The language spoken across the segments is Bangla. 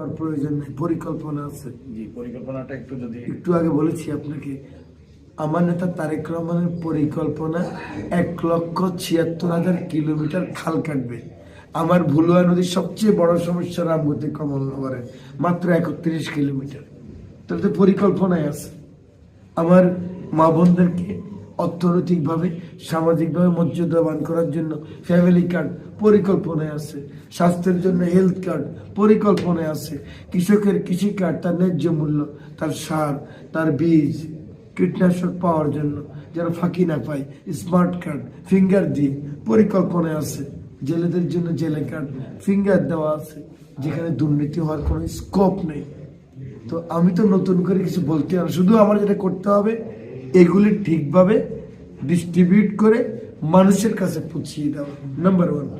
আর প্রয়োজন নেই, পরিকল্পনা আছে। জি, পরিকল্পনাটা একটু যদি একটু আগে বলেছি আপনাকে, আমার নেতা তারেক রহমানের পরিকল্পনা 1,76,000 কিলোমিটার খাল কাটবে। আমার ভুলুয়া নদীর সবচেয়ে বড় সমস্যা রামগতি কমলনগরে মাত্র 31 কিলোমিটার। তাহলে তো পরিকল্পনায় আছে। আমার মা বোনদেরকে অর্থনৈতিকভাবে সামাজিকভাবে মর্যাদাবান করার জন্য ফ্যামিলি কার্ড পরিকল্পনায় আছে, স্বাস্থ্যের জন্য হেলথ কার্ড পরিকল্পনায় আছে, কৃষকের কৃষি কার্ড তার ন্যায্য মূল্য, তার সার, তার বীজ, কীটনাশক পাওয়ার জন্য যেন ফাঁকি না পায়, স্মার্ট কার্ড ফিঙ্গার দিয়ে পরিকল্পনায় আছে। জেলেদের জন্য জেলে কার্ড ফিঙ্গার দেওয়া আছে, যেখানে দুর্নীতি হওয়ার কোনো স্কোপ নেই। তো আমি তো নতুন করে কিছু বলতে হবে, শুধু আমার যেটা করতে হবে এগুলি ঠিকভাবে ডিস্ট্রিবিউট করে মানুষের কাছে পৌঁছিয়ে দেওয়া, নাম্বার 1।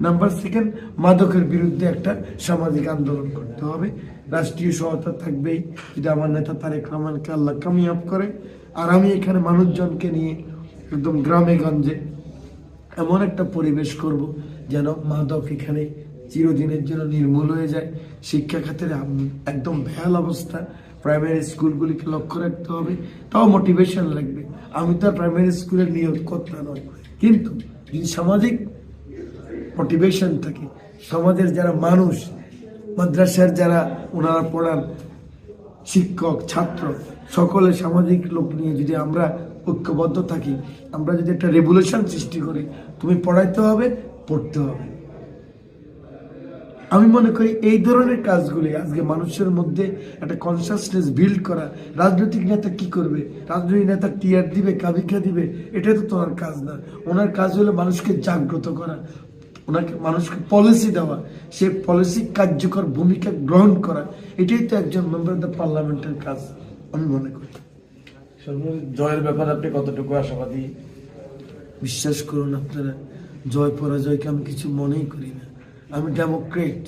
নাম্বার 2, মাদকের বিরুদ্ধে একটা সামাজিক আন্দোলন করতে হবে। রাষ্ট্রীয় সহায়তা থাকবেই যদি আমার নেতা তারেক রহমানকে আল্লাহ কামিয়াব করে। আর আমি এখানে মানুষজনকে নিয়ে একদম গ্রামে গঞ্জে এমন একটা পরিবেশ করব যেন মাদক এখানে চিরদিনের জন্য নির্মূল হয়ে যায়। শিক্ষা খাতের একদম বেহাল অবস্থা, প্রাইমারি স্কুলগুলিকে লক্ষ্য রাখতে হবে। তাও মোটিভেশন লাগবে। আমি তো প্রাইমারি স্কুলের নিয়োগ করতে নয়, কিন্তু যদি সামাজিক মোটিভেশন থাকে, সমাজের যারা মানুষ, মাদ্রাসার যারা ওনারা পড়ান, শিক্ষক ছাত্র সকলে সামাজিক লোক নিয়ে যদি আমরা ঐক্যবদ্ধ থাকি, আমরা যদি একটা রেভলিউশন সৃষ্টি করি, তুমি পড়াইতে হবে, পড়তে হবে। আমি মনে করি এই ধরনের কাজগুলি আজকে মানুষের মধ্যে একটা কনসাসনেস বিল্ড করা। রাজনৈতিক নেতা কি করবে? রাজনৈতিক নেতা টিআর দিবে, কাবিকা দিবে, এটা তো তোমার কাজ না। ওনার কাজ হলো মানুষকে জাগ্রত করা, ওনাকে মানুষকে পলিসি দেওয়া, সে পলিসি কার্যকর ভূমিকা গ্রহণ করা। এটাই তো একজন মেম্বার অফ দ্য পার্লামেন্টের কাজ আমি মনে করি। জয়ের ব্যাপারে আপনি কতটুকু আশাবাদী? বিশ্বাস করুন আপনারা, জয় পরাজয়কে আমি কিছু মনেই করি না। আমি ডেমোক্রেট,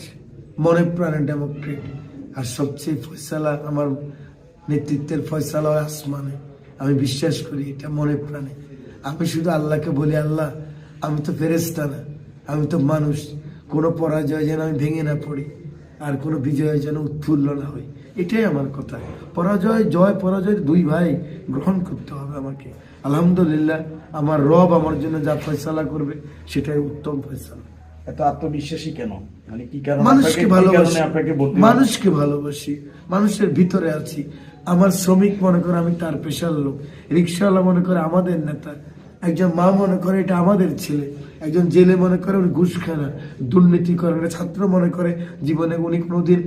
মনে প্রাণে ডেমোক্রেট। আর সবচেয়ে ফয়সালা আমার নেতৃত্বের ফয়সালা হয় আসমানে। আমি বিশ্বাস করি এটা মনে প্রাণে। আমি শুধু আল্লাহকে বলি, আল্লাহ আমি তো ফেরেশতা না, আমি তো মানুষ। কোনো পরাজয় যেন আমি ভেঙে না পড়ি, আর কোনো বিজয় যেন উৎফুল্ল না হই। এটাই আমার কথা। পরাজয় জয় পরাজয় দুই ভাই গ্রহণ করতে হবে আমাকে। আলহামদুলিল্লাহ, আমার রব আমার জন্য যা ফয়সালা করবে সেটাই উত্তম ফয়সালা। এত আত্মবিশ্বাসী কেন? মানে কি কারণে? মানুষকে ভালোবাসি, আপনাকে মানুষকে ভালোবাসি, মানুষের ভিতরে আছি। আমার শ্রমিক মনে করে আমি তার পেশার লোক, রিক্সাওয়ালা মনে করে আমাদের নেতা, একজন মা মনে করে এটা আমাদের ছেলে, একজন জেলে মনে করে উনি ঘুষ খায় না, দুর্নীতি করে না, ছাত্র মনে করে জীবনে উনি কোনোদিন